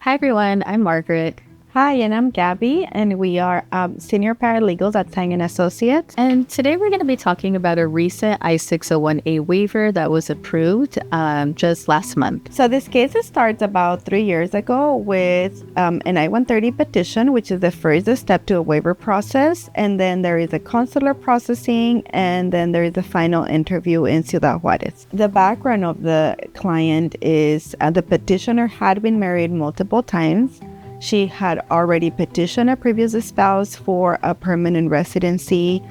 Hi, everyone. I'm Margaret. Hi, and I'm Gabby, and we are senior paralegals at Sang & Associates. And today we're going to be talking about a recent I-601A waiver that was approved just last month. So this case starts about 3 years ago with an I-130 petition, which is the first step to a waiver process. And then there is a consular processing, and then there is a final interview in Ciudad Juárez. The background of the client is the petitioner had been married multiple times. She had already petitioned a previous spouse for a permanent residency.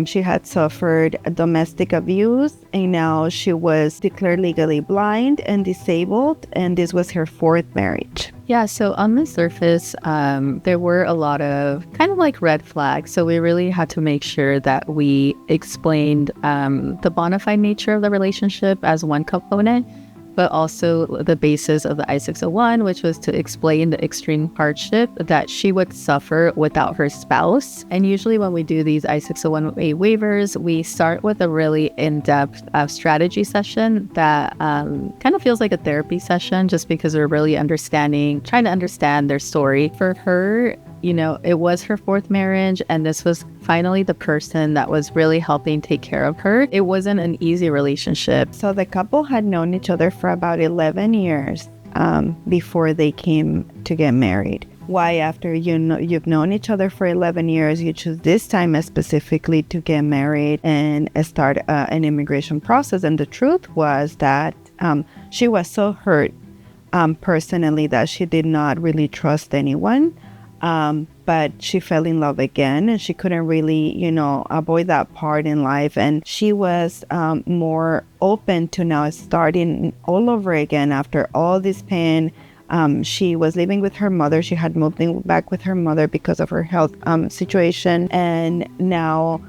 She had suffered domestic abuse, and now she was declared legally blind and disabled, and this was her fourth marriage. Yeah, so on the surface, there were a lot of kind of like red flags. So we really had to make sure that we explained the bona fide nature of the relationship as one component, but also the basis of the I-601, which was to explain the extreme hardship that she would suffer without her spouse. And usually when we do these I-601A waivers, we start with a really in-depth strategy session that kind of feels like a therapy session, just because we're really trying to understand their story. For her, it was her fourth marriage, and this was finally the person that was really helping take care of her. It wasn't an easy relationship. So the couple had known each other for about 11 years before they came to get married. Why, after you've known each other for 11 years, you choose this time specifically to get married and start an immigration process? And the truth was that she was so hurt personally that she did not really trust anyone. But she fell in love again, and she couldn't really, avoid that part in life. And she was more open to now starting all over again after all this pain. She was living with her mother. She had moved back with her mother because of her health situation. And now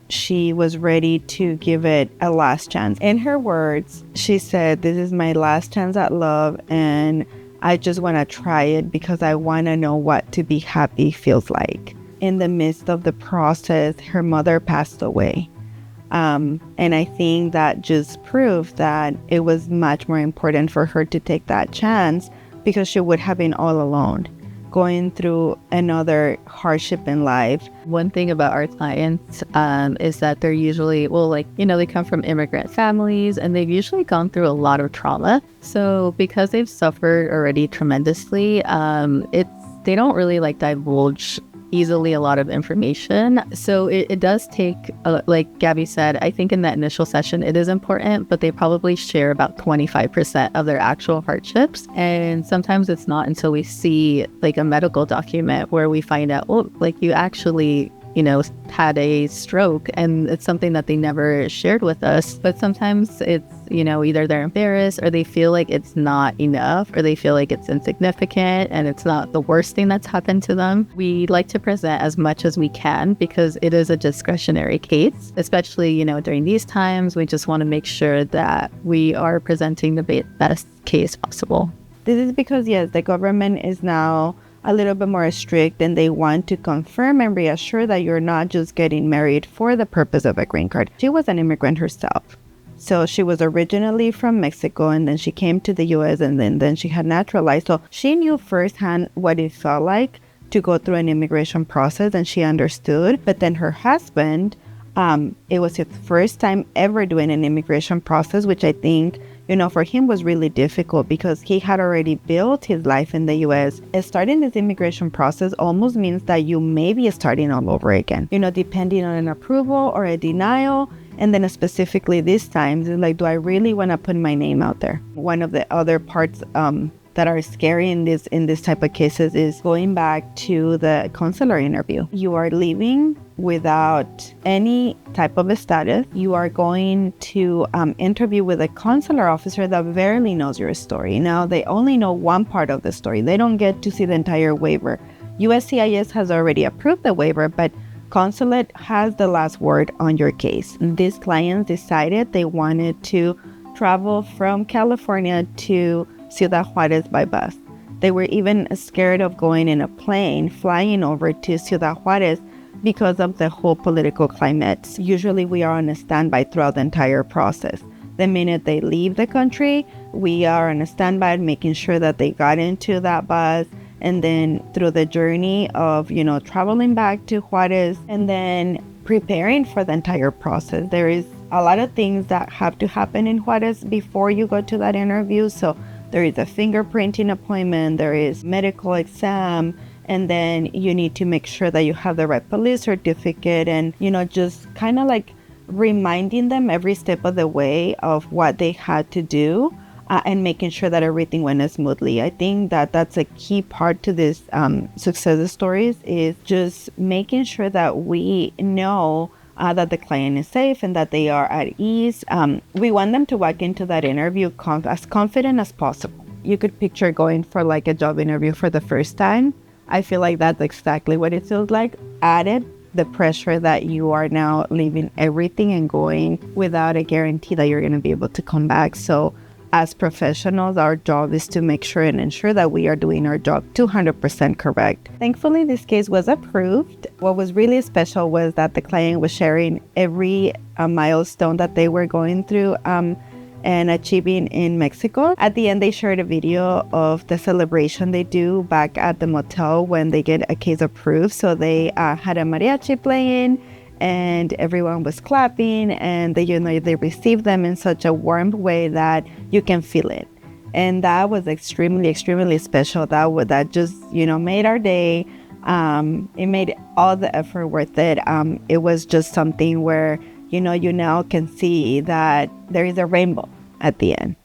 she was ready to give it a last chance. In her words, she said, "This is my last chance at love, and I just want to try it because I want to know what to be happy feels like." In the midst of the process, her mother passed away. And I think that just proved that it was much more important for her to take that chance, because she would have been all alone, going through another hardship in life. One thing about our clients is that they're usually, they come from immigrant families, and they've usually gone through a lot of trauma. So because they've suffered already tremendously, they don't really divulge easily a lot of information. So it does take, like Gabby said, I think in that initial session it is important, but they probably share about 25% of their actual hardships. And sometimes it's not until we see a medical document where we find out, you actually had a stroke, and it's something that they never shared with us. But sometimes it's, either they're embarrassed, or they feel like it's not enough, or they feel like it's insignificant and it's not the worst thing that's happened to them. We like to present as much as we can because it is a discretionary case, especially, during these times. We just want to make sure that we are presenting the best case possible. This is because, yes, the government is now a little bit more strict, and they want to confirm and reassure that you're not just getting married for the purpose of a green card. She was an immigrant herself. So she was originally from Mexico, and then she came to the U.S., and then she had naturalized. So she knew firsthand what it felt like to go through an immigration process, and she understood. But then her husband, it was his first time ever doing an immigration process, which I think, for him was really difficult because he had already built his life in the U.S. Starting this immigration process almost means that you may be starting all over again, depending on an approval or a denial. And then specifically this time, it's do I really want to put my name out there? One of the other parts that are scary in this type of cases is going back to the consular interview. You are leaving without any type of a status. You are going to interview with a consular officer that barely knows your story. Now, they only know one part of the story. They don't get to see the entire waiver. USCIS has already approved the waiver, but consulate has the last word on your case. These clients decided they wanted to travel from California to Ciudad Juárez by bus. They were even scared of going in a plane, flying over to Ciudad Juárez because of the whole political climate. Usually we are on a standby throughout the entire process. the minute they leave the country, we are on a standby making sure that they got into that bus, and then through the journey of, traveling back to Juarez, and then preparing for the entire process. There is a lot of things that have to happen in Juarez before you go to that interview. So there is a fingerprinting appointment, there is medical exam, and then you need to make sure that you have the right police certificate, and, just kind of like reminding them every step of the way of what they had to do, and making sure that everything went smoothly. I think that that's a key part to this success stories, is just making sure that we know that the client is safe and that they are at ease. We want them to walk into that interview as confident as possible. You could picture going for like a job interview for the first time. I feel like that's exactly what it feels like. Added the pressure that you are now leaving everything and going without a guarantee that you're going to be able to come back. So as professionals, our job is to make sure and ensure that we are doing our job 200% correct. Thankfully, this case was approved. What was really special was that the client was sharing every milestone that they were going through and achieving in Mexico. At the end, they shared a video of the celebration they do back at the motel when they get a case approved. So they had a mariachi playing, and everyone was clapping, and they received them in such a warm way that you can feel it. And that was extremely, extremely special. That just, made our day. It made all the effort worth it. It was just something where, you now can see that there is a rainbow at the end.